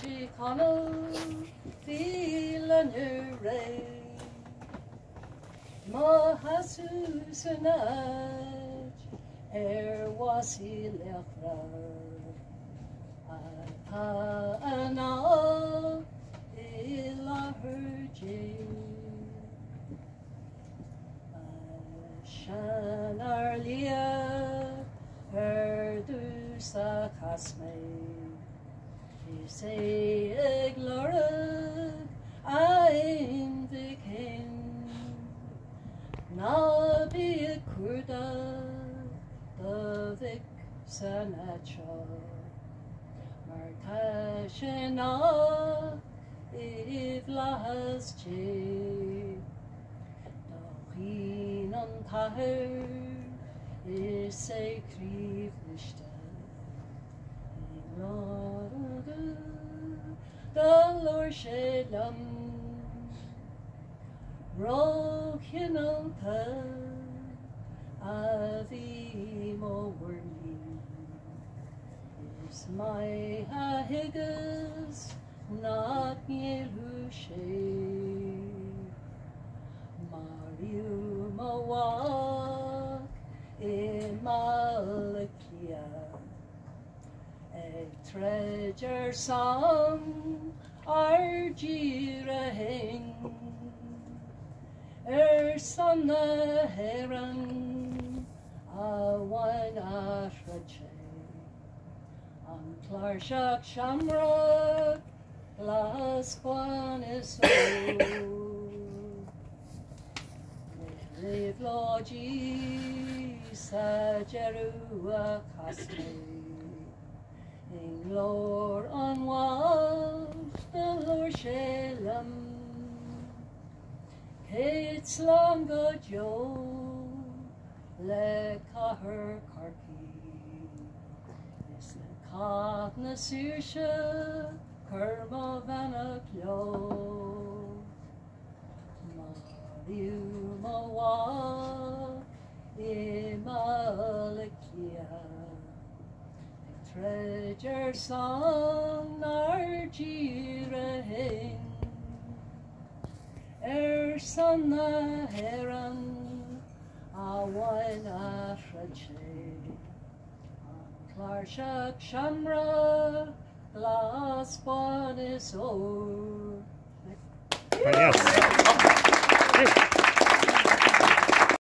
she connell feel new ray. Ma hasusanaj was he lechrar. Ana ila herje. Shan arlia herdusa kasme. Say glorag ein vikin. Na be a kurda the vic sanacha. Martashena if lahas che. Dahin on tahir is say krivlishta. The Lord Shalom Rokinota Avimo Wormy is my Hahigas not Yerushe Mariu Mawak Imalakia. A treasure song Argirahing Sanna Heron Awan Ashrache An Clarshak Shamrock Glasquan is so Live Logi Sajerua Castle. Lord on wall, the Lord Shalom. Kate's long go Joe, le kahar karki. Is the kagna sirsha, kerma vanaklo. Mariu mawa, imalakia. Treasure song Argirahing Sanna Heron Awan Ashrache Clarshak Shamra Glasquan is o'er. Yes.